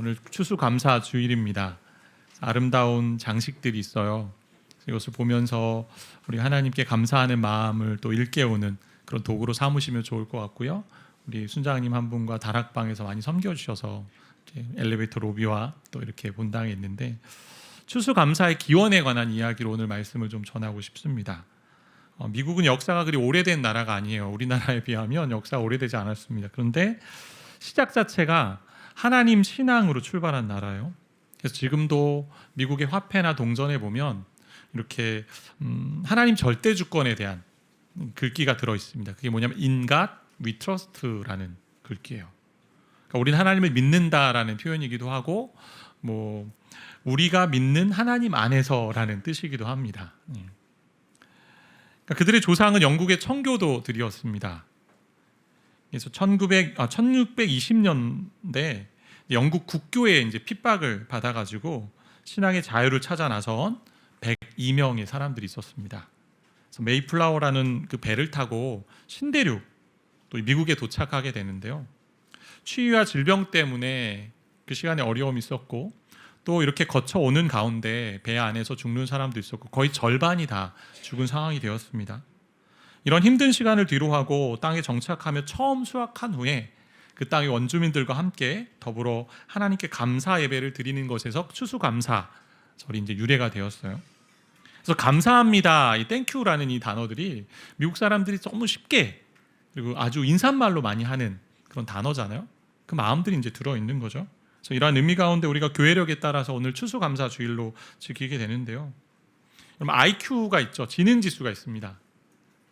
오늘 추수감사 주일입니다. 아름다운 장식들이 있어요. 이것을 보면서 우리 하나님께 감사하는 마음을 또 일깨우는 그런 도구로 삼으시면 좋을 것 같고요. 우리 순장님 한 분과 다락방에서 많이 섬겨주셔서 엘리베이터 로비와 또 이렇게 본당에 있는데 추수감사의 기원에 관한 이야기로 오늘 말씀을 좀 전하고 싶습니다. 미국은 역사가 그리 오래된 나라가 아니에요. 우리나라에 비하면 역사가 오래되지 않았습니다. 그런데 시작 자체가 하나님 신앙으로 출발한 나라예요. 그래서 지금도 미국의 화폐나 동전에 보면 이렇게 하나님 절대 주권에 대한 글귀가 들어 있습니다. 그게 뭐냐면 In God we trust라는 글귀예요. 그러니까 우리는 하나님을 믿는다라는 표현이기도 하고 뭐 우리가 믿는 하나님 안에서라는 뜻이기도 합니다. 그러니까 그들의 조상은 영국의 청교도들이었습니다. 그래서 1620년대 영국 국교에 이제 핍박을 받아가지고 신앙의 자유를 찾아 나선 102명의 사람들이 있었습니다. 그래서 메이플라워라는 그 배를 타고 신대륙 또 미국에 도착하게 되는데요. 추위와 질병 때문에 그 시간에 어려움이 있었고 또 이렇게 거쳐오는 가운데 배 안에서 죽는 사람도 있었고 거의 절반이 다 죽은 상황이 되었습니다. 이런 힘든 시간을 뒤로하고 땅에 정착하며 처음 수확한 후에 그 땅의 원주민들과 함께 더불어 하나님께 감사 예배를 드리는 것에서 추수감사절이 이제 유래가 되었어요. 그래서 감사합니다, 이 땡큐라는 이 단어들이 미국 사람들이 너무 쉽게 그리고 아주 인사말로 많이 하는 그런 단어잖아요. 그 마음들이 이제 들어 있는 거죠. 그래서 이러한 의미 가운데 우리가 교회력에 따라서 오늘 추수감사 주일로 지키게 되는데요. 그럼 IQ가 있죠. 지능 지수가 있습니다.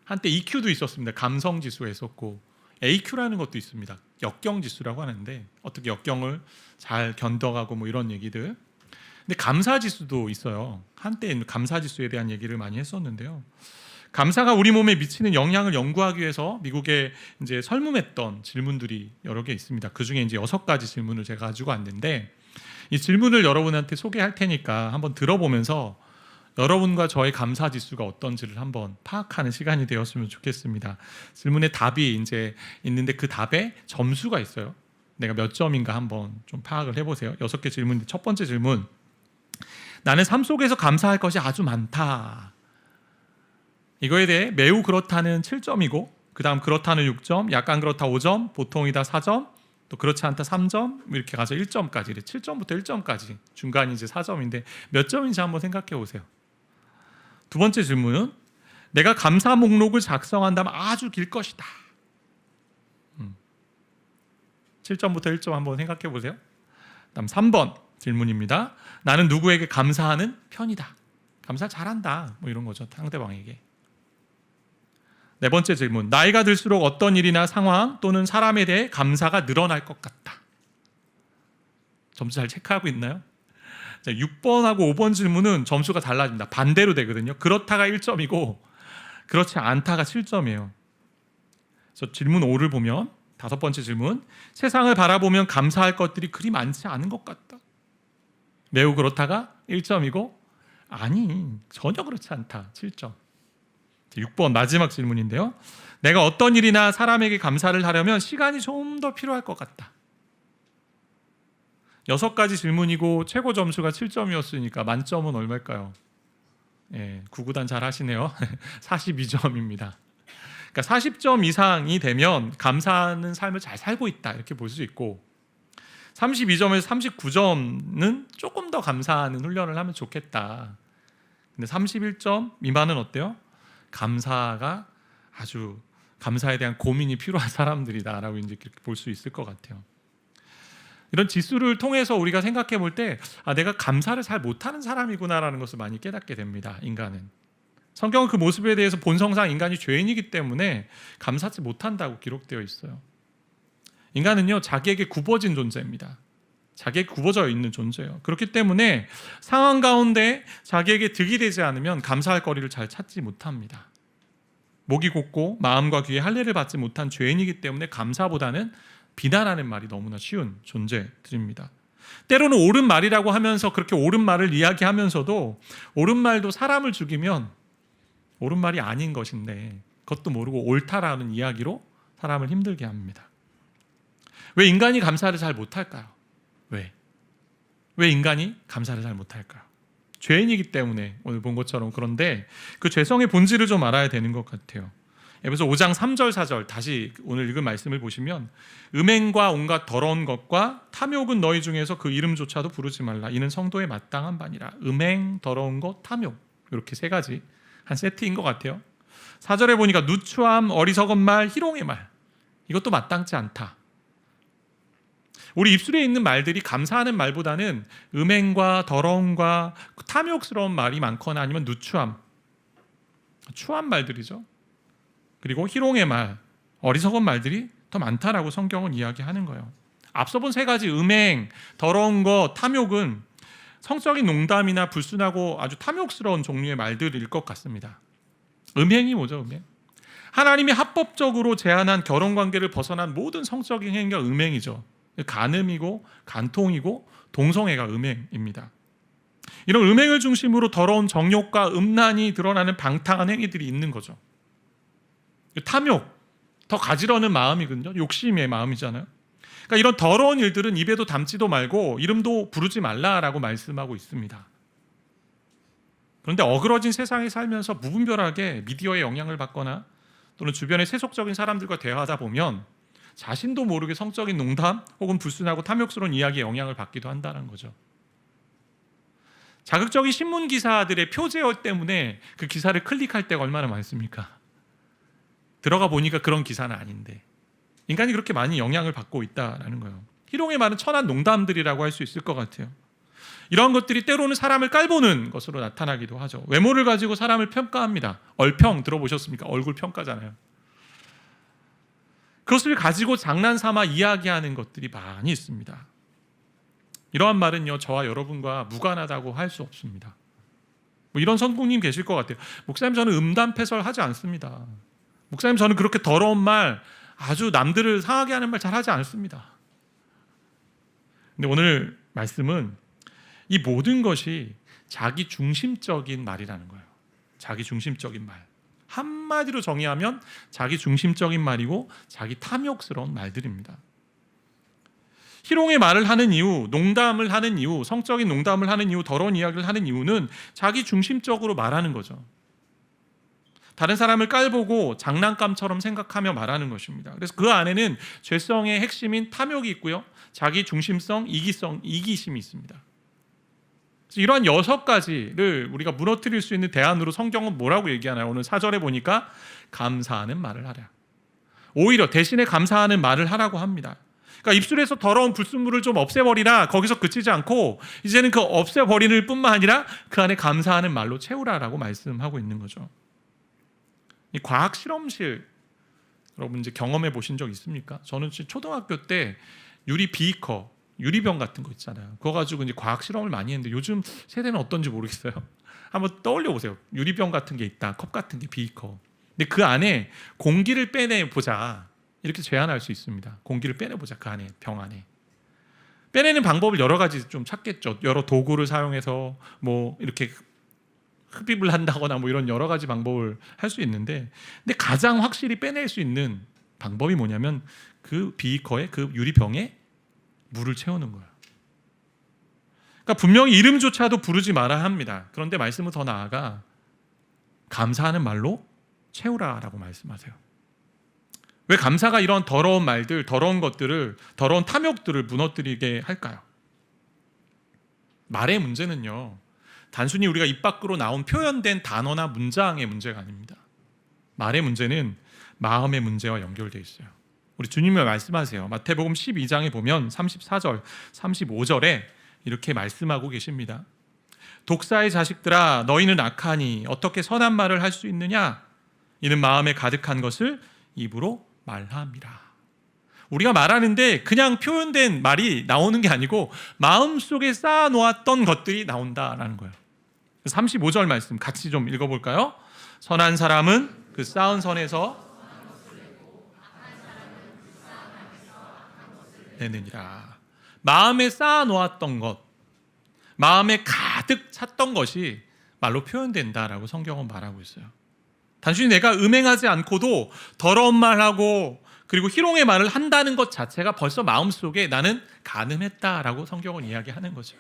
한때 EQ도 있었습니다. 감성 지수가 있었고 AQ라는 것도 있습니다. 역경 지수라고 하는데 어떻게 역경을 잘 견뎌가고 뭐 이런 얘기들. 근데 감사 지수도 있어요. 한때 감사 지수에 대한 얘기를 많이 했었는데요. 감사가 우리 몸에 미치는 영향을 연구하기 위해서 미국에 이제 설문했던 질문들이 여러 개 있습니다. 그 중에 이제 6가지 질문을 제가 가지고 왔는데 이 질문을 여러분한테 소개할 테니까 한번 들어보면서 여러분과 저의 감사 지수가 어떤지를 한번 파악하는 시간이 되었으면 좋겠습니다. 질문에 답이 이제 있는데 그 답에 점수가 있어요. 내가 몇 점인가 한번 좀 파악을 해보세요. 6개 질문인데 첫 번째 질문. 나는 삶 속에서 감사할 것이 아주 많다. 이거에 대해 매우 그렇다는 7점이고 그 다음 그렇다는 6점, 약간 그렇다 5점, 보통이다 4점, 또 그렇지 않다 3점 이렇게 가서 1점까지 7점부터 1점까지 중간이 이제 4점인데 몇 점인지 한번 생각해 보세요. 두 번째 질문은 내가 감사 목록을 작성한다면 아주 길 것이다. 7점부터 1점 한번 생각해 보세요. 다음 3번 질문입니다. 나는 누구에게 감사하는 편이다. 감사 잘한다. 뭐 이런 거죠. 상대방에게. 네 번째 질문. 나이가 들수록 어떤 일이나 상황 또는 사람에 대해 감사가 늘어날 것 같다. 점수 잘 체크하고 있나요? 6번하고 5번 질문은 점수가 달라집니다. 반대로 되거든요. 그렇다가 1점이고 그렇지 않다가 7점이에요. 그래서 질문 5를 보면 5번째 질문. 세상을 바라보면 감사할 것들이 그리 많지 않은 것 같다. 매우 그렇다가 1점이고 아니 전혀 그렇지 않다. 7점. 6번 마지막 질문인데요. 내가 어떤 일이나 사람에게 감사를 하려면 시간이 좀 더 필요할 것 같다. 6가지 질문이고 최고 점수가 7점이었으니까 만점은 얼마일까요? 구구단 잘 하시네요. 42점입니다. 그러니까 40점 이상이 되면 감사하는 삶을 잘 살고 있다 이렇게 볼 수 있고 32점에서 39점은 조금 더 감사하는 훈련을 하면 좋겠다. 근데 31점 미만은 어때요? 감사가 아주 감사에 대한 고민이 필요한 사람들이다라고 이제 볼 수 있을 것 같아요. 이런 지수를 통해서 우리가 생각해 볼 때 내가 감사를 잘 못하는 사람이구나라는 것을 많이 깨닫게 됩니다. 인간은. 성경은 그 모습에 대해서 본성상 인간이 죄인이기 때문에 감사하지 못한다고 기록되어 있어요. 인간은요 자기에게 굽어진 존재입니다. 자기에게 굽어져 있는 존재예요. 그렇기 때문에 상황 가운데 자기에게 득이 되지 않으면 감사할 거리를 잘 찾지 못합니다. 목이 곧고 마음과 귀에 할례를 받지 못한 죄인이기 때문에 감사보다는 비난하는 말이 너무나 쉬운 존재들입니다. 때로는 옳은 말이라고 하면서 그렇게 옳은 말을 이야기하면서도 옳은 말도 사람을 죽이면 옳은 말이 아닌 것인데 그것도 모르고 옳다라는 이야기로 사람을 힘들게 합니다. 왜 인간이 감사를 잘 못할까요? 왜? 왜 인간이 감사를 잘 못할까요? 죄인이기 때문에 오늘 본 것처럼. 그런데 그 죄성의 본질을 좀 알아야 되는 것 같아요. 에베소 5장 3절 4절 다시 오늘 읽은 말씀을 보시면 음행과 온갖 더러운 것과 탐욕은 너희 중에서 그 이름조차도 부르지 말라. 이는 성도에 마땅한 바니라. 음행, 더러운 것, 탐욕, 이렇게 세 가지 한 세트인 것 같아요. 4절에 보니까 누추함, 어리석은 말, 희롱의 말, 이것도 마땅치 않다. 우리 입술에 있는 말들이 감사하는 말보다는 음행과 더러움과 탐욕스러운 말이 많거나 아니면 누추함, 추한 말들이죠. 그리고 희롱의 말, 어리석은 말들이 더 많다라고 성경은 이야기하는 거예요. 앞서 본 세 가지 음행, 더러운 것, 탐욕은 성적인 농담이나 불순하고 아주 탐욕스러운 종류의 말들일 것 같습니다. 음행이 뭐죠? 음행? 하나님이 합법적으로 제한한 결혼관계를 벗어난 모든 성적인 행위가 음행이죠. 간음이고 간통이고 동성애가 음행입니다. 이런 음행을 중심으로 더러운 정욕과 음란이 드러나는 방탕한 행위들이 있는 거죠. 탐욕, 더 가지려는 마음이거든요. 욕심의 마음이잖아요. 그러니까 이런 더러운 일들은 입에도 담지도 말고 이름도 부르지 말라라고 말씀하고 있습니다. 그런데 어그러진 세상에 살면서 무분별하게 미디어의 영향을 받거나 또는 주변의 세속적인 사람들과 대화하다 보면 자신도 모르게 성적인 농담 혹은 불순하고 탐욕스러운 이야기에 영향을 받기도 한다는 거죠. 자극적인 신문 기사들의 표제어 때문에 그 기사를 클릭할 때가 얼마나 많습니까? 들어가 보니까 그런 기사는 아닌데 인간이 그렇게 많이 영향을 받고 있다는 거예요. 희롱의 말은 천한 농담들이라고 할 수 있을 것 같아요. 이런 것들이 때로는 사람을 깔보는 것으로 나타나기도 하죠. 외모를 가지고 사람을 평가합니다. 얼평 들어보셨습니까? 얼굴 평가잖아요. 그것을 가지고 장난삼아 이야기하는 것들이 많이 있습니다. 이러한 말은요, 저와 여러분과 무관하다고 할 수 없습니다. 뭐 이런 성도님 계실 것 같아요. 목사님, 저는 음담패설하지 않습니다. 목사님, 저는 그렇게 더러운 말, 아주 남들을 상하게 하는 말 잘 하지 않습니다. 근데 오늘 말씀은 이 모든 것이 자기 중심적인 말이라는 거예요. 자기 중심적인 말. 한마디로 정의하면 자기 중심적인 말이고 자기 탐욕스러운 말들입니다. 희롱의 말을 하는 이유, 농담을 하는 이유, 성적인 농담을 하는 이유, 더러운 이야기를 하는 이유는 자기 중심적으로 말하는 거죠. 다른 사람을 깔보고 장난감처럼 생각하며 말하는 것입니다. 그래서 그 안에는 죄성의 핵심인 탐욕이 있고요, 자기 중심성, 이기심이 있습니다. 이러한 6가지를 우리가 무너뜨릴 수 있는 대안으로 성경은 뭐라고 얘기하나요? 오늘 4절에 보니까 감사하는 말을 하라. 오히려 대신에 감사하는 말을 하라고 합니다. 그러니까 입술에서 더러운 불순물을 좀 없애버리라, 거기서 그치지 않고 이제는 그 없애버리는 뿐만 아니라 그 안에 감사하는 말로 채우라라고 말씀하고 있는 거죠. 이 과학 실험실 여러분 이제 경험해 보신 적 있습니까? 저는 초등학교 때 유리 비커, 유리병 같은 거 있잖아요. 그거 가지고 이제 과학 실험을 많이 했는데 요즘 세대는 어떤지 모르겠어요. 한번 떠올려 보세요. 유리병 같은 게 있다, 컵 같은 게 비커. 근데 그 안에 공기를 빼내 보자, 이렇게 제안할 수 있습니다. 공기를 빼내 보자, 그 안에, 병 안에. 빼내는 방법을 여러 가지 좀 찾겠죠. 여러 도구를 사용해서 뭐 이렇게 흡입을 한다거나 뭐 이런 여러 가지 방법을 할 수 있는데, 근데 가장 확실히 빼낼 수 있는 방법이 뭐냐면 그 비커에, 그 유리병에 물을 채우는 거예요. 그러니까 분명히 이름조차도 부르지 말아야 합니다. 그런데 말씀은 더 나아가 감사하는 말로 채우라라고 말씀하세요. 왜 감사가 이런 더러운 말들, 더러운 것들을, 더러운 탐욕들을 무너뜨리게 할까요? 말의 문제는요, 단순히 우리가 입 밖으로 나온 표현된 단어나 문장의 문제가 아닙니다. 말의 문제는 마음의 문제와 연결되어 있어요. 우리 주님이 말씀하세요. 마태복음 12장에 보면 34절, 35절에 이렇게 말씀하고 계십니다. 독사의 자식들아, 너희는 악하니 어떻게 선한 말을 할 수 있느냐? 이는 마음에 가득한 것을 입으로 말함이라. 우리가 말하는데 그냥 표현된 말이 나오는 게 아니고 마음속에 쌓아놓았던 것들이 나온다라는 거예요. 35절 말씀 같이 좀 읽어볼까요? 선한 사람은 그 쌓은 선에서 내느니라. 마음에 쌓아놓았던 것, 마음에 가득 찼던 것이 말로 표현된다라고 성경은 말하고 있어요. 단순히 내가 음행하지 않고도 더러운 말하고 그리고 희롱의 말을 한다는 것 자체가 벌써 마음속에 나는 간음했다라고 성경은 이야기하는 거죠.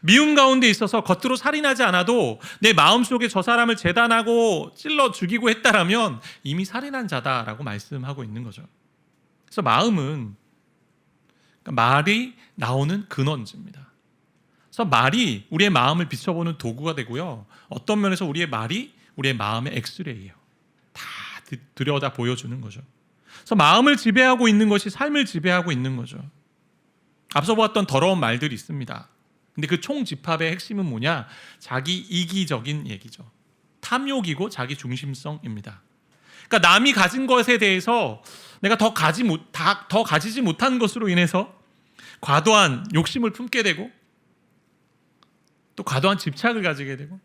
미움 가운데 있어서 겉으로 살인하지 않아도 내 마음속에 저 사람을 재단하고 찔러 죽이고 했다라면 이미 살인한 자다라고 말씀하고 있는 거죠. 그래서 마음은 말이 나오는 근원지입니다. 그래서 말이 우리의 마음을 비춰보는 도구가 되고요. 어떤 면에서 우리의 말이 우리의 마음의 엑스레이예요. 다 들여다 보여주는 거죠. 그래서 마음을 지배하고 있는 것이 삶을 지배하고 있는 거죠. 앞서 보았던 더러운 말들이 있습니다. 근데 그 총집합의 핵심은 뭐냐? 자기 이기적인 얘기죠. 탐욕이고 자기 중심성입니다. 그러니까 남이 가진 것에 대해서 내가 더 가지지 못한 것으로 인해서 과도한 욕심을 품게 되고 또 과도한 집착을 가지게 되고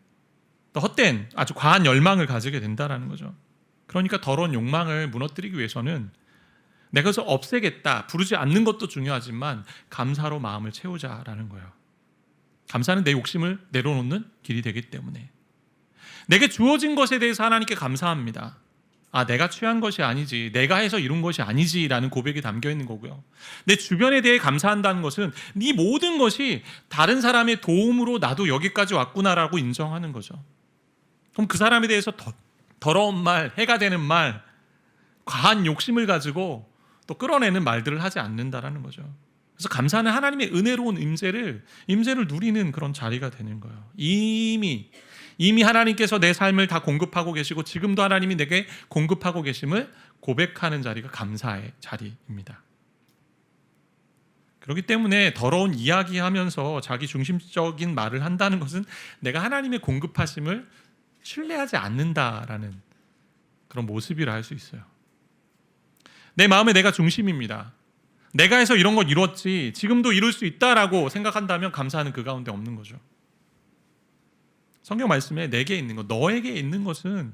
또 헛된 아주 과한 열망을 가지게 된다라는 거죠. 그러니까 더러운 욕망을 무너뜨리기 위해서는 내가 그것을 없애겠다, 부르지 않는 것도 중요하지만 감사로 마음을 채우자라는 거예요. 감사는 내 욕심을 내려놓는 길이 되기 때문에 내게 주어진 것에 대해서 하나님께 감사합니다. 내가 취한 것이 아니지, 내가 해서 이룬 것이 아니지라는 고백이 담겨 있는 거고요. 내 주변에 대해 감사한다는 것은 네 모든 것이 다른 사람의 도움으로 나도 여기까지 왔구나라고 인정하는 거죠. 그럼 그 사람에 대해서 더러운 말, 해가 되는 말, 과한 욕심을 가지고 또 끌어내는 말들을 하지 않는다라는 거죠. 그래서 감사는 하나님의 은혜로운 임재를 누리는 그런 자리가 되는 거예요. 이미 하나님께서 내 삶을 다 공급하고 계시고 지금도 하나님이 내게 공급하고 계심을 고백하는 자리가 감사의 자리입니다. 그렇기 때문에 더러운 이야기하면서 자기 중심적인 말을 한다는 것은 내가 하나님의 공급하심을 신뢰하지 않는다라는 그런 모습이라 할 수 있어요. 내 마음에 내가 중심입니다. 내가 해서 이런 걸 이뤘지 지금도 이룰 수 있다라고 생각한다면 감사는 그 가운데 없는 거죠. 성경 말씀에 내게 있는 것, 너에게 있는 것은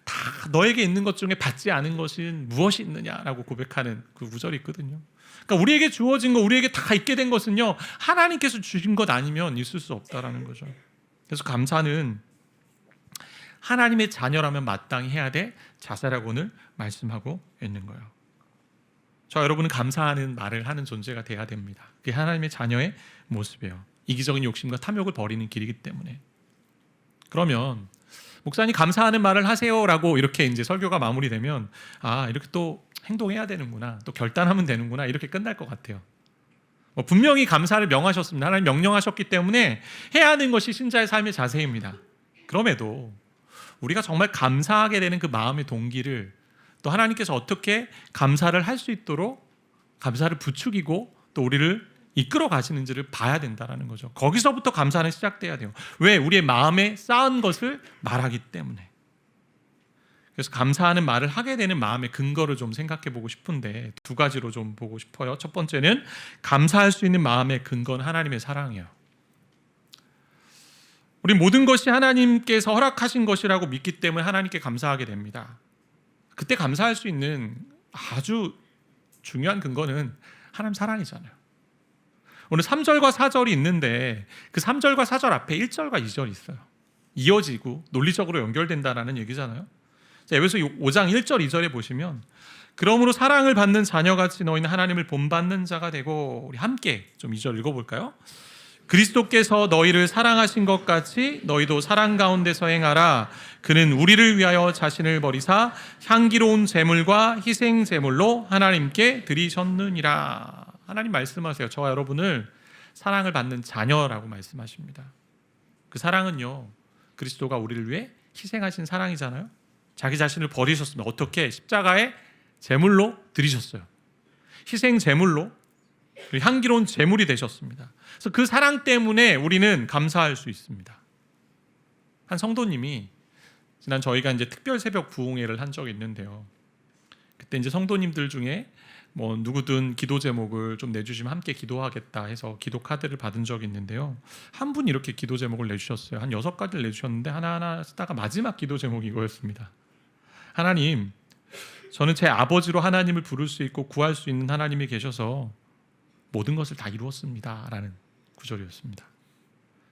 다 너에게 있는 것 중에 받지 않은 것은 무엇이 있느냐라고 고백하는 그 구절이 있거든요. 그러니까 우리에게 주어진 것, 우리에게 다 있게 된 것은요, 하나님께서 주신 것 아니면 있을 수 없다라는 거죠. 그래서 감사는 하나님의 자녀라면 마땅히 해야 될 자세라고 오늘 말씀하고 있는 거예요. 저 여러분은 감사하는 말을 하는 존재가 돼야 됩니다. 그게 하나님의 자녀의 모습이에요. 이기적인 욕심과 탐욕을 버리는 길이기 때문에. 그러면 목사님 감사하는 말을 하세요라고 이렇게 이제 설교가 마무리되면 이렇게 또 행동해야 되는구나, 또 결단하면 되는구나 이렇게 끝날 것 같아요. 분명히 감사를 명하셨습니다. 하나님 명령하셨기 때문에 해야 하는 것이 신자의 삶의 자세입니다. 그럼에도 우리가 정말 감사하게 되는 그 마음의 동기를 또 하나님께서 어떻게 감사를 할 수 있도록 감사를 부추기고 또 우리를 이끌어 가시는지를 봐야 된다는 거죠. 거기서부터 감사는 시작돼야 돼요. 왜? 우리의 마음에 쌓은 것을 말하기 때문에. 그래서 감사하는 말을 하게 되는 마음의 근거를 좀 생각해 보고 싶은데 두 가지로 좀 보고 싶어요. 첫 번째는 감사할 수 있는 마음의 근거는 하나님의 사랑이에요. 우리 모든 것이 하나님께서 허락하신 것이라고 믿기 때문에 하나님께 감사하게 됩니다. 그때 감사할 수 있는 아주 중요한 근거는 하나님 사랑이잖아요. 오늘 3절과 4절이 있는데 그 3절과 4절 앞에 1절과 2절이 있어요. 이어지고 논리적으로 연결된다는 얘기잖아요. 에베소 5장 1절 2절에 보시면 그러므로 사랑을 받는 자녀같이 너희는 하나님을 본받는 자가 되고, 우리 함께 좀 2절 읽어볼까요? 그리스도께서 너희를 사랑하신 것 같이 너희도 사랑 가운데서 행하라. 그는 우리를 위하여 자신을 버리사 향기로운 제물과 희생 제물로 하나님께 드리셨느니라. 하나님 말씀하세요. 저와 여러분을 사랑을 받는 자녀라고 말씀하십니다. 그 사랑은요, 그리스도가 우리를 위해 희생하신 사랑이잖아요. 자기 자신을 버리셨으면 어떻게? 십자가의 제물로 드리셨어요. 희생 제물로 향기로운 제물이 되셨습니다. 그래서 그 사랑 때문에 우리는 감사할 수 있습니다. 한 성도님이 지난 저희가 이제 특별 새벽 부흥회를 한 적이 있는데요. 그때 이제 성도님들 중에 누구든 기도 제목을 좀 내주시면 함께 기도하겠다 해서 기도 카드를 받은 적이 있는데요. 한 분이 이렇게 기도 제목을 내주셨어요. 한 6가지를 내주셨는데 하나하나 쓰다가 마지막 기도 제목이 이거였습니다. 하나님, 저는 제 아버지로 하나님을 부를 수 있고 구할 수 있는 하나님이 계셔서 모든 것을 다 이루었습니다 라는 구절이었습니다.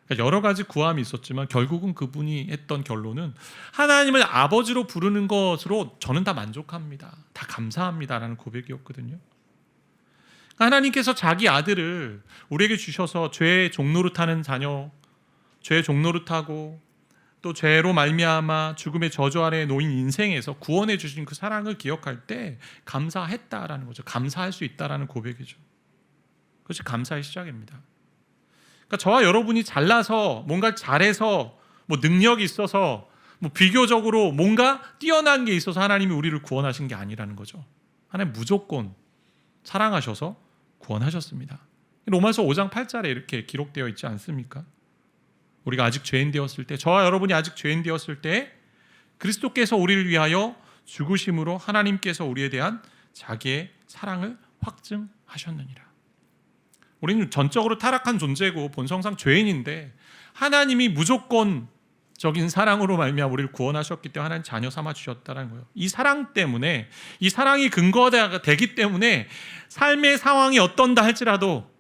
그러니까 여러 가지 구함이 있었지만 결국은 그분이 했던 결론은 하나님을 아버지로 부르는 것으로 저는 다 만족합니다, 다 감사합니다 라는 고백이었거든요. 하나님께서 자기 아들을 우리에게 주셔서 죄의 종노릇하는 자녀, 죄의 종노릇하고 또 죄로 말미암아 죽음의 저주 아래에 놓인 인생에서 구원해 주신 그 사랑을 기억할 때 감사했다라는 거죠. 감사할 수 있다라는 고백이죠. 그것이 감사의 시작입니다. 그러니까 저와 여러분이 잘나서 뭔가 잘해서 뭐 능력이 있어서 뭐 비교적으로 뭔가 뛰어난 게 있어서 하나님이 우리를 구원하신 게 아니라는 거죠. 하나님 무조건 사랑하셔서 구원하셨습니다. 로마서 5장 8절에 이렇게 기록되어 있지 않습니까? 우리가 아직 죄인 되었을 때, 저와 여러분이 아직 죄인 되었을 때 그리스도께서 우리를 위하여 죽으심으로 하나님께서 우리에 대한 자기의 사랑을 확증하셨느니라. 우리는 전적으로 타락한 존재고 본성상 죄인인데 하나님이 무조건적인 사랑으로 말미암아 우리를 구원하셨기 때문에 하나님 자녀 삼아 주셨다는 거예요. 이 사랑 때문에, 이 사랑이 근거가 되기 때문에 삶의 상황이 어떤다 할지라도,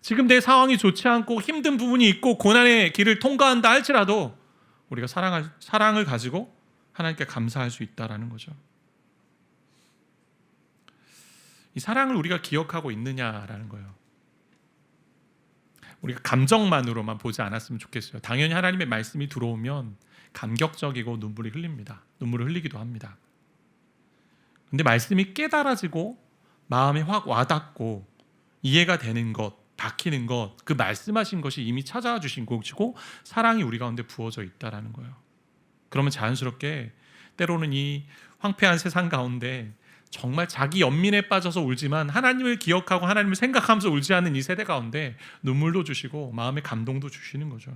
지금 내 상황이 좋지 않고 힘든 부분이 있고 고난의 길을 통과한다 할지라도 우리가 사랑을 가지고 하나님께 감사할 수 있다는 거죠. 이 사랑을 우리가 기억하고 있느냐라는 거예요. 우리가 감정만으로만 보지 않았으면 좋겠어요. 당연히 하나님의 말씀이 들어오면 감격적이고 눈물이 흘립니다. 눈물을 흘리기도 합니다. 근데 말씀이 깨달아지고 마음에 확 와닿고 이해가 되는 것, 박히는 것, 그 말씀하신 것이 이미 찾아와 주신 것이고 사랑이 우리 가운데 부어져 있다라는 거예요. 그러면 자연스럽게 때로는 이 황폐한 세상 가운데 정말 자기 연민에 빠져서 울지만 하나님을 기억하고 하나님을 생각하면서 울지 않는 이 세대 가운데 눈물도 주시고 마음의 감동도 주시는 거죠.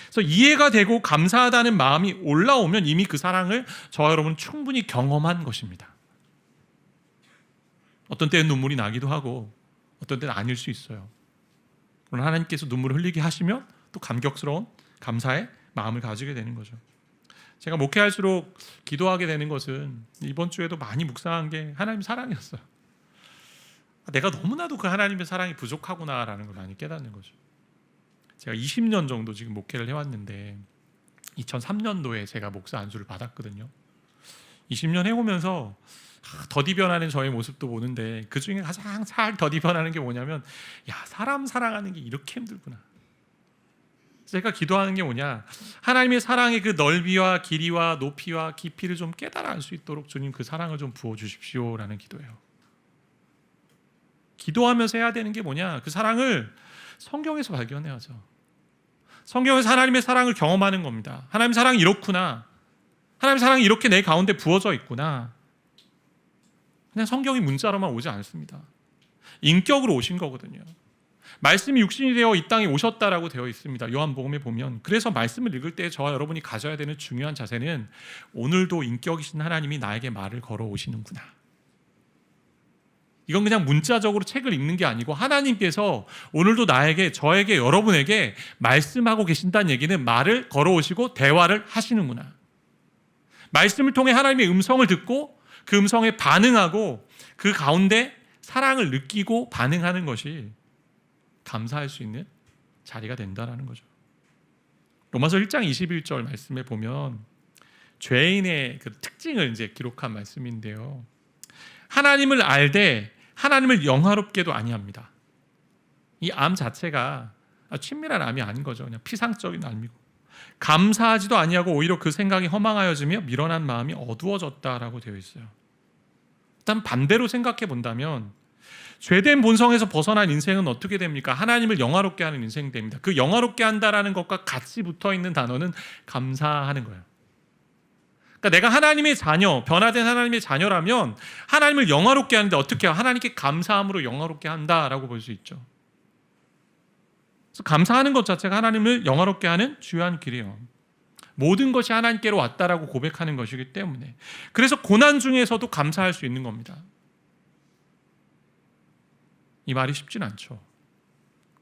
그래서 이해가 되고 감사하다는 마음이 올라오면 이미 그 사랑을 저와 여러분은 충분히 경험한 것입니다. 어떤 때는 눈물이 나기도 하고 어떤 때는 아닐 수 있어요. 그러나 하나님께서 눈물을 흘리게 하시면 또 감격스러운 감사의 마음을 가지게 되는 거죠. 제가 목회할수록 기도하게 되는 것은 이번 주에도 많이 묵상한 게 하나님 사랑이었어요. 내가 너무나도 그 하나님의 사랑이 부족하구나라는 걸 많이 깨닫는 거죠. 제가 20년 정도 지금 목회를 해왔는데 2003년도에 제가 목사 안수를 받았거든요. 20년 해오면서 더디 변하는 저의 모습도 보는데 그 중에 가장 잘 더디 변하는 게 뭐냐면, 사람 사랑하는 게 이렇게 힘들구나. 제가 기도하는 게 뭐냐, 하나님의 사랑의 그 넓이와 길이와 높이와 깊이를 좀 깨달아 알 수 있도록 주님 그 사랑을 좀 부어주십시오라는 기도예요. 기도하면서 해야 되는 게 뭐냐, 그 사랑을 성경에서 발견해야죠. 성경에서 하나님의 사랑을 경험하는 겁니다. 하나님의 사랑이 이렇구나, 하나님의 사랑이 이렇게 내 가운데 부어져 있구나. 그냥 성경이 문자로만 오지 않습니다. 인격으로 오신 거거든요. 말씀이 육신이 되어 이 땅에 오셨다라고 되어 있습니다. 요한복음에 보면. 그래서 말씀을 읽을 때 저와 여러분이 가져야 되는 중요한 자세는 오늘도 인격이신 하나님이 나에게 말을 걸어오시는구나. 이건 그냥 문자적으로 책을 읽는 게 아니고 하나님께서 오늘도 나에게, 저에게, 여러분에게 말씀하고 계신다는 얘기는 말을 걸어오시고 대화를 하시는구나. 말씀을 통해 하나님의 음성을 듣고 그 음성에 반응하고 그 가운데 사랑을 느끼고 반응하는 것이 감사할 수 있는 자리가 된다는 거죠. 로마서 1장 21절 말씀에 보면 죄인의 그 특징을 이제 기록한 말씀인데요. 하나님을 알되 하나님을 영화롭게도 아니합니다. 이 암 자체가 친밀한 암이 아닌 거죠. 그냥 피상적인 암이고, 감사하지도 아니하고 오히려 그 생각이 허망하여지며 미련한 마음이 어두워졌다라고 되어 있어요. 일단 반대로 생각해 본다면 죄된 본성에서 벗어난 인생은 어떻게 됩니까? 하나님을 영화롭게 하는 인생이 됩니다. 그 영화롭게 한다라는 것과 같이 붙어 있는 단어는 감사하는 거예요. 그러니까 내가 하나님의 자녀, 변화된 하나님의 자녀라면 하나님을 영화롭게 하는데 어떻게 해요? 하나님께 감사함으로 영화롭게 한다라고 볼 수 있죠. 그래서 감사하는 것 자체가 하나님을 영화롭게 하는 주요한 길이에요. 모든 것이 하나님께로 왔다라고 고백하는 것이기 때문에, 그래서 고난 중에서도 감사할 수 있는 겁니다. 이 말이 쉽진 않죠.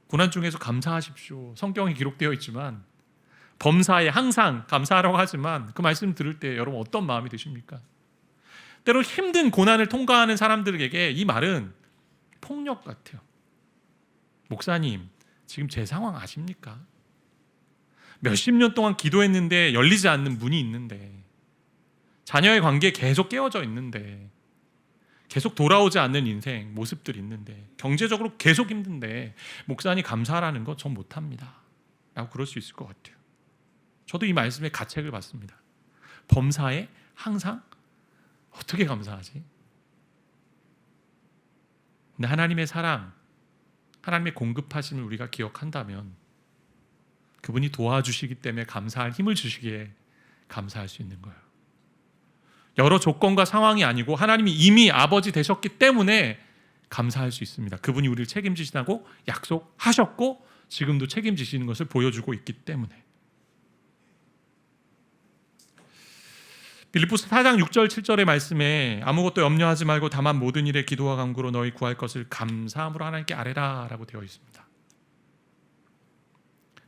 고난 중에서 감사하십시오, 성경에 기록되어 있지만 범사에 항상 감사하라고 하지만 그 말씀 들을 때 여러분 어떤 마음이 드십니까? 때로 힘든 고난을 통과하는 사람들에게 이 말은 폭력 같아요. 목사님, 지금 제 상황 아십니까? 몇십 년 동안 기도했는데 열리지 않는 문이 있는데, 자녀의 관계에 계속 깨어져 있는데, 계속 돌아오지 않는 인생 모습들이 있는데, 경제적으로 계속 힘든데 목사님 감사하라는 거 전 못합니다 라고 그럴 수 있을 것 같아요. 저도 이 말씀에 가책을 받습니다. 범사에 항상 어떻게 감사하지? 근데 하나님의 사랑, 하나님의 공급하심을 우리가 기억한다면 그분이 도와주시기 때문에 감사할 힘을 주시기에 감사할 수 있는 거예요. 여러 조건과 상황이 아니고 하나님이 이미 아버지 되셨기 때문에 감사할 수 있습니다. 그분이 우리를 책임지시다고 약속하셨고 지금도 책임지시는 것을 보여주고 있기 때문에. 빌립보서 4장 6절 7절의 말씀에 아무것도 염려하지 말고 다만 모든 일에 기도와 간구로 너희 구할 것을 감사함으로 하나님께 아뢰라 라고 되어 있습니다.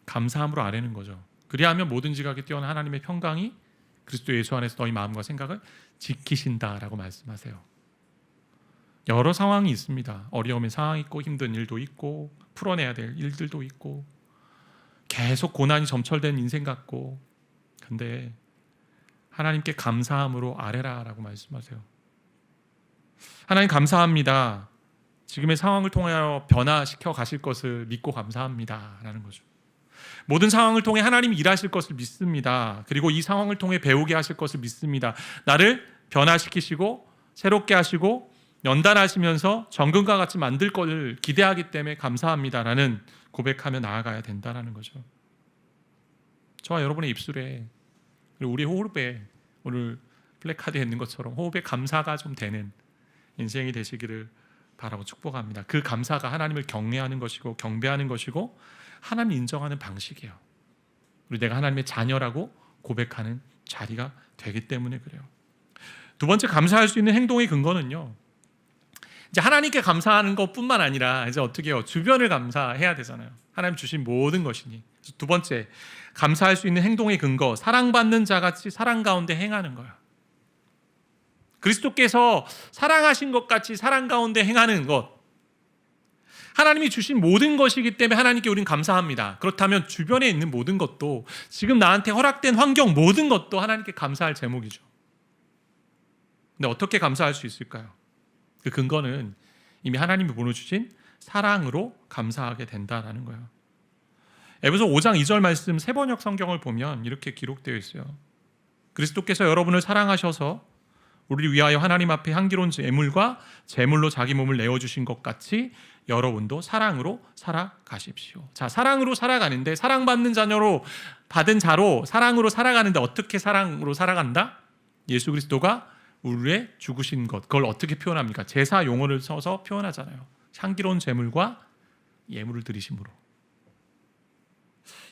감사함으로 아뢰는 거죠. 그리하면 모든 지각에 뛰어난 하나님의 평강이 그리스도 예수 안에서 너희 마음과 생각을 지키신다라고 말씀하세요. 여러 상황이 있습니다. 어려움의 상황이 있고 힘든 일도 있고 풀어내야 될 일들도 있고 계속 고난이 점철된 인생 같고, 근데 하나님께 감사함으로 아뢰라라고 말씀하세요. 하나님 감사합니다. 지금의 상황을 통하여 변화시켜 가실 것을 믿고 감사합니다라는 거죠. 모든 상황을 통해 하나님이 일하실 것을 믿습니다. 그리고 이 상황을 통해 배우게 하실 것을 믿습니다. 나를 변화시키시고 새롭게 하시고 연단하시면서 정금과 같이 만들 것을 기대하기 때문에 감사합니다라는 고백하며 나아가야 된다는 거죠. 저와 여러분의 입술에, 그리고 우리 호흡에, 오늘 플래카드에 있는 것처럼 호흡에 감사가 좀 되는 인생이 되시기를 바라고 축복합니다. 그 감사가 하나님을 경외하는 것이고 경배하는 것이고 하나님 인정하는 방식이에요. 우리 내가 하나님의 자녀라고 고백하는 자리가 되기 때문에 그래요. 두 번째, 감사할 수 있는 행동의 근거는요, 이제 하나님께 감사하는 것뿐만 아니라 이제 어떻게 해요? 주변을 감사해야 되잖아요. 하나님 주신 모든 것이니. 그래서 두 번째, 감사할 수 있는 행동의 근거, 사랑받는 자같이 사랑 가운데 행하는 거예요. 그리스도께서 사랑하신 것 같이 사랑 가운데 행하는 것, 하나님이 주신 모든 것이기 때문에 하나님께 우리는 감사합니다. 그렇다면 주변에 있는 모든 것도, 지금 나한테 허락된 환경 모든 것도 하나님께 감사할 제목이죠. 근데 어떻게 감사할 수 있을까요? 그 근거는 이미 하나님이 보내주신 사랑으로 감사하게 된다는 거예요. 에베소 5장 2절 말씀 세번역 성경을 보면 이렇게 기록되어 있어요. 그리스도께서 여러분을 사랑하셔서 우리를 위하여 하나님 앞에 향기로운 제물과 제물로 자기 몸을 내어주신 것 같이 여러분도 사랑으로 살아가십시오. 자, 사랑으로 살아가는데, 사랑받는 자녀로 받은 자로 사랑으로 살아가는데 어떻게 사랑으로 살아간다? 예수 그리스도가 우리의 죽으신 것, 그걸 어떻게 표현합니까? 제사 용어를 써서 표현하잖아요. 향기로운 제물과 예물을 드리심으로.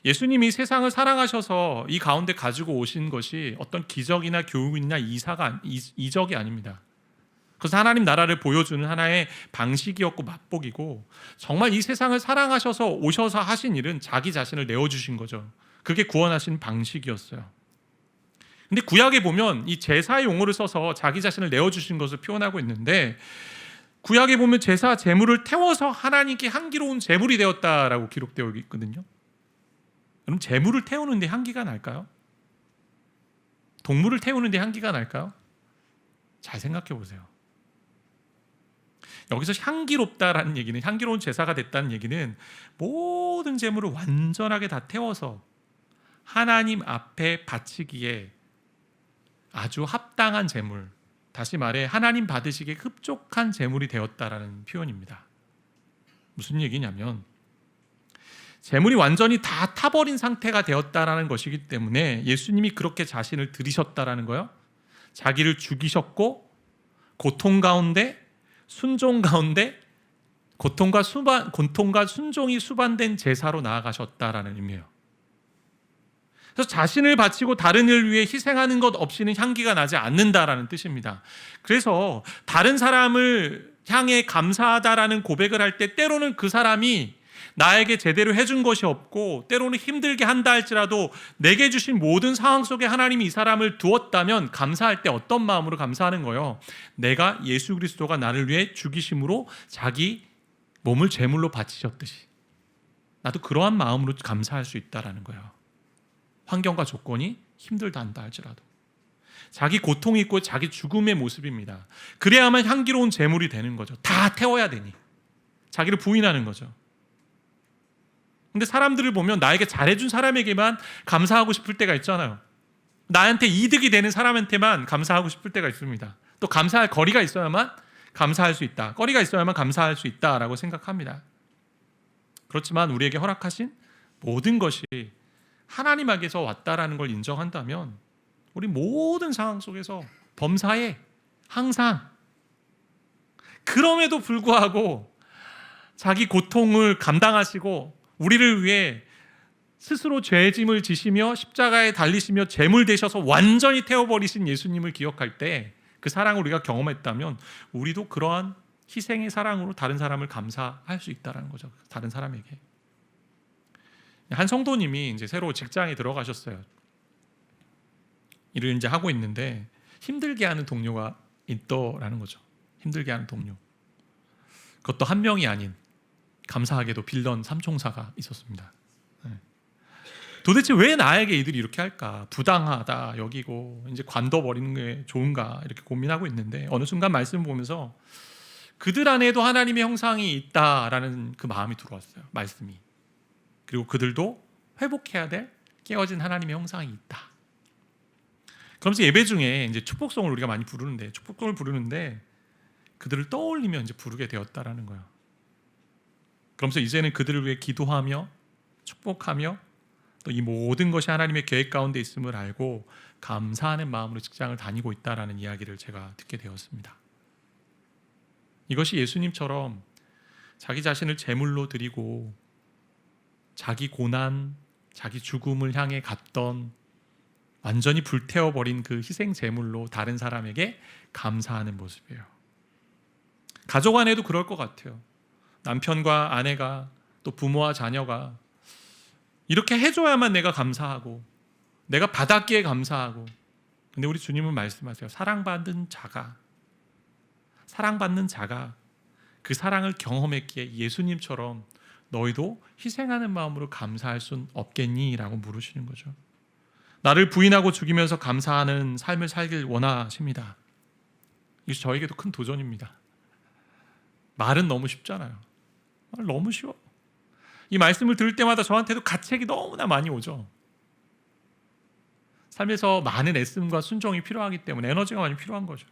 예수님이 세상을 사랑하셔서 이 가운데 가지고 오신 것이 어떤 기적이나 교훈이나 이적이 아닙니다. 그래서 하나님 나라를 보여주는 하나의 방식이었고 맛복이고, 정말 이 세상을 사랑하셔서 오셔서 하신 일은 자기 자신을 내어주신 거죠. 그게 구원하신 방식이었어요. 근데 구약에 보면 이 제사의 용어를 써서 자기 자신을 내어주신 것을 표현하고 있는데, 구약에 보면 제사 제물을 태워서 하나님께 향기로운 제물이 되었다라고 기록되어 있거든요. 그럼 제물을 태우는데 향기가 날까요? 동물을 태우는데 향기가 날까요? 잘 생각해 보세요. 여기서 향기롭다라는 얘기는, 향기로운 제사가 됐다는 얘기는 모든 제물을 완전하게 다 태워서 하나님 앞에 바치기에 아주 합당한 제물, 다시 말해 하나님 받으시기에 흡족한 제물이 되었다라는 표현입니다. 무슨 얘기냐면, 제물이 완전히 다 타버린 상태가 되었다라는 것이기 때문에 예수님이 그렇게 자신을 드리셨다라는 거예요. 자기를 죽이셨고 고통 가운데, 순종 가운데 고통과 순종이 수반된 제사로 나아가셨다라는 의미예요. 그래서 자신을 바치고 다른 이를 위해 희생하는 것 없이는 향기가 나지 않는다라는 뜻입니다. 그래서 다른 사람을 향해 감사하다라는 고백을 할 때 때로는 그 사람이 나에게 제대로 해준 것이 없고 때로는 힘들게 한다 할지라도 내게 주신 모든 상황 속에 하나님이 이 사람을 두었다면 감사할 때 어떤 마음으로 감사하는 거예요? 내가 예수 그리스도가 나를 위해 죽이심으로 자기 몸을 제물로 바치셨듯이 나도 그러한 마음으로 감사할 수 있다는 거예요. 환경과 조건이 힘들다 한다 할지라도. 자기 고통이 있고 자기 죽음의 모습입니다. 그래야만 향기로운 제물이 되는 거죠. 다 태워야 되니. 자기를 부인하는 거죠. 근데 사람들을 보면 나에게 잘해준 사람에게만 감사하고 싶을 때가 있잖아요. 나한테 이득이 되는 사람한테만 감사하고 싶을 때가 있습니다. 또 감사할 거리가 있어야만 감사할 수 있다. 거리가 있어야만 감사할 수 있다라고 생각합니다. 그렇지만 우리에게 허락하신 모든 것이 하나님에게서 왔다라는 걸 인정한다면 우리 모든 상황 속에서 범사에 항상 그럼에도 불구하고 자기 고통을 감당하시고 우리를 위해 스스로 죄의 짐을 지시며 십자가에 달리시며 제물 되셔서 완전히 태워버리신 예수님을 기억할 때 그 사랑을 우리가 경험했다면 우리도 그러한 희생의 사랑으로 다른 사람을 감사할 수 있다는 거죠. 다른 사람에게. 한 성도님이 이제 새로 직장에 들어가셨어요. 일을 이제 하고 있는데 힘들게 하는 동료가 있더라는 거죠. 힘들게 하는 동료. 그것도 한 명이 아닌 감사하게도 빌런 삼총사가 있었습니다. 도대체 왜 나에게 이들이 이렇게 할까? 부당하다 여기고 이제 관둬버리는 게 좋은가 이렇게 고민하고 있는데 어느 순간 말씀을 보면서 그들 안에도 하나님의 형상이 있다라는 그 마음이 들어왔어요. 말씀이. 그리고 그들도 회복해야 될 깨어진 하나님의 형상이 있다. 그러면서 예배 중에 이제 축복송을 우리가 많이 부르는데 축복송을 부르는데 그들을 떠올리며 이제 부르게 되었다라는 거예요. 그러면서 이제는 그들을 위해 기도하며 축복하며 또 이 모든 것이 하나님의 계획 가운데 있음을 알고 감사하는 마음으로 직장을 다니고 있다라는 이야기를 제가 듣게 되었습니다. 이것이 예수님처럼 자기 자신을 제물로 드리고 자기 고난, 자기 죽음을 향해 갔던 완전히 불태워버린 그 희생 제물로 다른 사람에게 감사하는 모습이에요. 가족 안에도 그럴 것 같아요. 남편과 아내가 또 부모와 자녀가 이렇게 해줘야만 내가 감사하고 내가 받았기에 감사하고. 근데 우리 주님은 말씀하세요. 사랑받는 자가 그 사랑을 경험했기에 예수님처럼 너희도 희생하는 마음으로 감사할 순 없겠니? 라고 물으시는 거죠. 나를 부인하고 죽이면서 감사하는 삶을 살길 원하십니다. 이것이 저에게도 큰 도전입니다. 말은 너무 쉽잖아요. 말 너무 쉬워. 이 말씀을 들을 때마다 저한테도 가책이 너무나 많이 오죠. 삶에서 많은 애씀과 순종이 필요하기 때문에 에너지가 많이 필요한 거죠.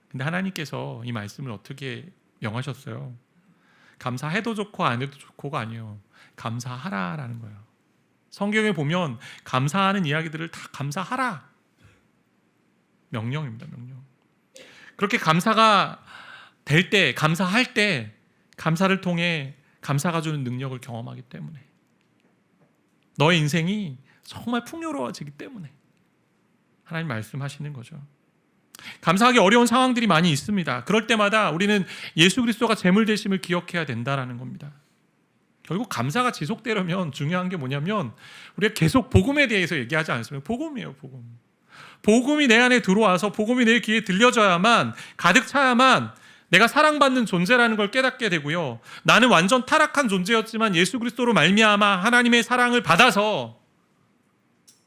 근데 하나님께서 이 말씀을 어떻게 명하셨어요? 감사해도 좋고 안 해도 좋고가 아니에요. 감사하라라는 거예요. 성경에 보면 감사하는 이야기들을 다 감사하라. 명령입니다. 명령. 그렇게 감사가 될 때, 감사할 때 감사를 통해 감사가 주는 능력을 경험하기 때문에 너의 인생이 정말 풍요로워지기 때문에 하나님 말씀하시는 거죠. 감사하기 어려운 상황들이 많이 있습니다. 그럴 때마다 우리는 예수 그리스도가 제물 되심을 기억해야 된다라는 겁니다. 결국 감사가 지속되려면 중요한 게 뭐냐면 우리가 계속 복음에 대해서 얘기하지 않습니까? 복음이에요. 복음. 복음이 내 안에 들어와서 복음이 내 귀에 들려져야만 가득 차야만 내가 사랑받는 존재라는 걸 깨닫게 되고요. 나는 완전 타락한 존재였지만 예수 그리스도로 말미암아 하나님의 사랑을 받아서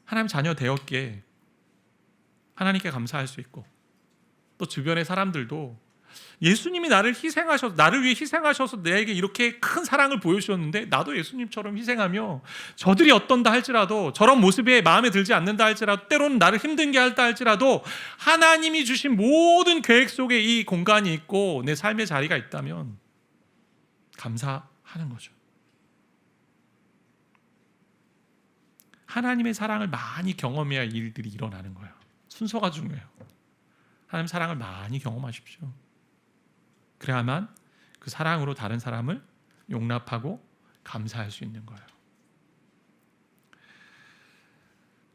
하나님 자녀 되었기에 하나님께 감사할 수 있고 또 주변의 사람들도 예수님이 나를 위해 희생하셔서 내게 이렇게 큰 사랑을 보여주셨는데 나도 예수님처럼 희생하며 저들이 어떤다 할지라도 저런 모습에 마음에 들지 않는다 할지라도 때로는 나를 힘든 게 할다 할지라도 하나님이 주신 모든 계획 속에 이 공간이 있고 내 삶의 자리가 있다면 감사하는 거죠. 하나님의 사랑을 많이 경험해야 일들이 일어나는 거예요. 순서가 중요해요. 하나님 사랑을 많이 경험하십시오. 그래야만 그 사랑으로 다른 사람을 용납하고 감사할 수 있는 거예요.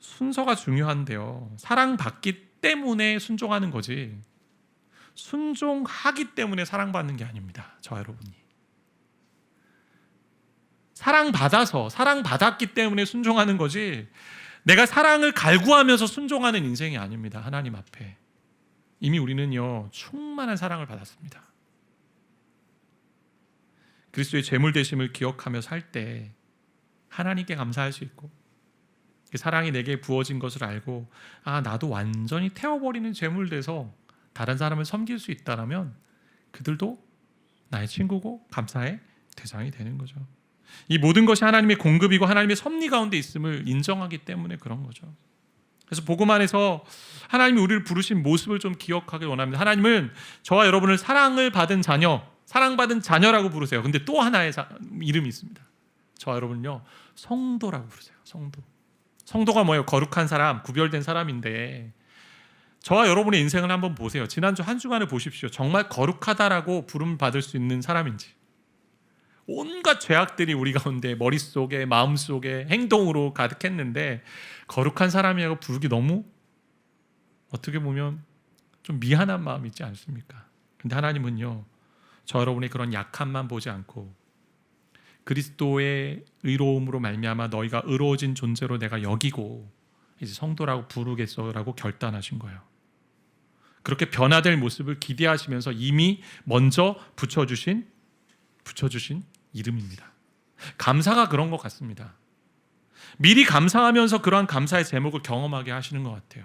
순서가 중요한데요. 사랑받기 때문에 순종하는 거지 순종하기 때문에 사랑받는 게 아닙니다. 저와 여러분이. 사랑받았기 때문에 순종하는 거지 내가 사랑을 갈구하면서 순종하는 인생이 아닙니다. 하나님 앞에. 이미 우리는요 충만한 사랑을 받았습니다. 그리스도의 제물 되심을 기억하며 살 때 하나님께 감사할 수 있고 그 사랑이 내게 부어진 것을 알고 나도 완전히 태워버리는 제물 돼서 다른 사람을 섬길 수 있다라면 그들도 나의 친구고 감사의 대상이 되는 거죠. 이 모든 것이 하나님의 공급이고 하나님의 섭리 가운데 있음을 인정하기 때문에 그런 거죠. 그래서 복음 안에서 하나님이 우리를 부르신 모습을 좀 기억하길 원합니다. 하나님은 저와 여러분을 사랑을 받은 자녀, 사랑받은 자녀라고 부르세요. 근데 또 하나의 이름이 있습니다. 저와 여러분은요, 성도라고 부르세요. 성도. 성도가 뭐예요? 거룩한 사람, 구별된 사람인데 저와 여러분의 인생을 한번 보세요. 지난주 한 주간을 보십시오. 정말 거룩하다라고 부름 받을 수 있는 사람인지, 온갖 죄악들이 우리 가운데 머릿속에 마음속에 행동으로 가득했는데 거룩한 사람이라고 부르기 너무 어떻게 보면 좀 미안한 마음이 있지 않습니까? 근데 하나님은요, 저 여러분의 그런 약함만 보지 않고 그리스도의 의로움으로 말미암아 너희가 의로워진 존재로 내가 여기고 이제 성도라고 부르겠어라고 결단하신 거예요. 그렇게 변화될 모습을 기대하시면서 이미 먼저 붙여주신 이름입니다. 감사가 그런 것 같습니다. 미리 감사하면서 그러한 감사의 제목을 경험하게 하시는 것 같아요.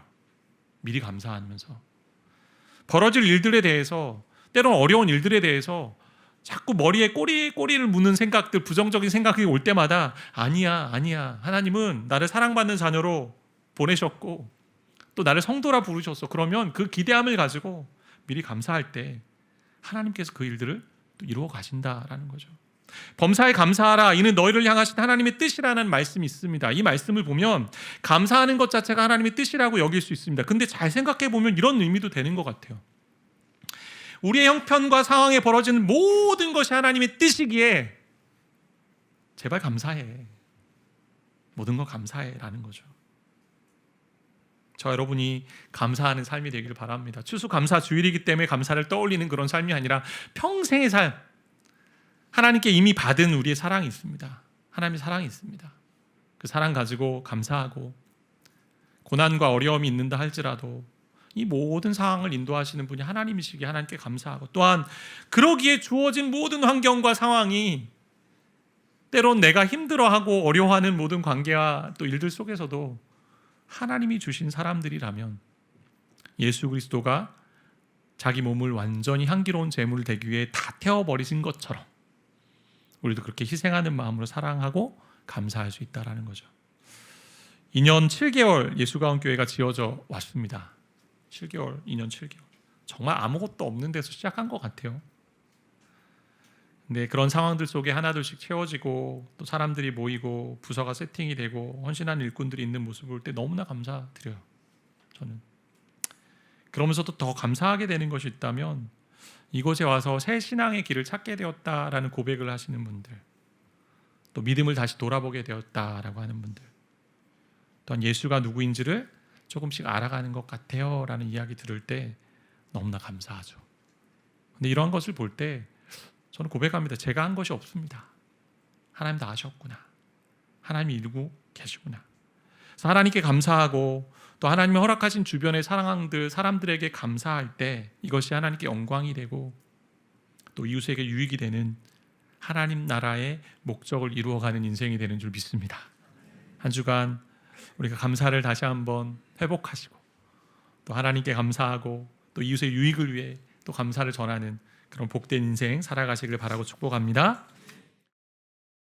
미리 감사하면서 벌어질 일들에 대해서, 때로는 어려운 일들에 대해서 자꾸 머리에 꼬리를 무는 생각들, 부정적인 생각이 올 때마다 아니야 하나님은 나를 사랑받는 자녀로 보내셨고 또 나를 성도라 부르셨어. 그러면 그 기대함을 가지고 미리 감사할 때 하나님께서 그 일들을 또 이루어 가신다라는 거죠. 범사에 감사하라, 이는 너희를 향하신 하나님의 뜻이라는 말씀이 있습니다. 이 말씀을 보면 감사하는 것 자체가 하나님의 뜻이라고 여길 수 있습니다. 근데 잘 생각해 보면 이런 의미도 되는 것 같아요. 우리의 형편과 상황에 벌어지는 모든 것이 하나님의 뜻이기에 제발 감사해, 모든 거 감사해라는 거죠. 저 여러분이 감사하는 삶이 되기를 바랍니다. 추수감사주일이기 때문에 감사를 떠올리는 그런 삶이 아니라 평생의 삶, 하나님께 이미 받은 우리의 사랑이 있습니다. 하나님의 사랑이 있습니다. 그 사랑 가지고 감사하고, 고난과 어려움이 있는다 할지라도 이 모든 상황을 인도하시는 분이 하나님이시기에 하나님께 감사하고, 또한 그러기에 주어진 모든 환경과 상황이 때론 내가 힘들어하고 어려워하는 모든 관계와 또 일들 속에서도 하나님이 주신 사람들이라면 예수 그리스도가 자기 몸을 완전히 향기로운 제물을 되기 위해 다 태워버리신 것처럼 우리도 그렇게 희생하는 마음으로 사랑하고 감사할 수 있다는 거죠. 2년 7개월 예수가운교회가 지어져 왔습니다. 2년 7개월. 정말 아무것도 없는 데서 시작한 것 같아요. 근데 그런 상황들 속에 하나둘씩 채워지고 또 사람들이 모이고 부서가 세팅이 되고 헌신한 일꾼들이 있는 모습을 볼 때 너무나 감사드려요. 저는. 그러면서도 더 감사하게 되는 것이 있다면 이곳에 와서 새 신앙의 길을 찾게 되었다라는 고백을 하시는 분들, 또 믿음을 다시 돌아보게 되었다라고 하는 분들, 또한 예수가 누구인지를 조금씩 알아가는 것 같아요 라는 이야기 들을 때 너무나 감사하죠. 근데 이러한 것을 볼 때 저는 고백합니다. 제가 한 것이 없습니다. 하나님 다 아셨구나. 하나님이 이루고 계시구나. 그래서 하나님께 감사하고 또 하나님이 허락하신 주변의 사람들에게 감사할 때 이것이 하나님께 영광이 되고 또 이웃에게 유익이 되는 하나님 나라의 목적을 이루어가는 인생이 되는 줄 믿습니다. 한 주간 우리가 감사를 다시 한번 회복하시고 또 하나님께 감사하고 또 이웃의 유익을 위해 또 감사를 전하는 그런 복된 인생 살아가시길 바라고 축복합니다.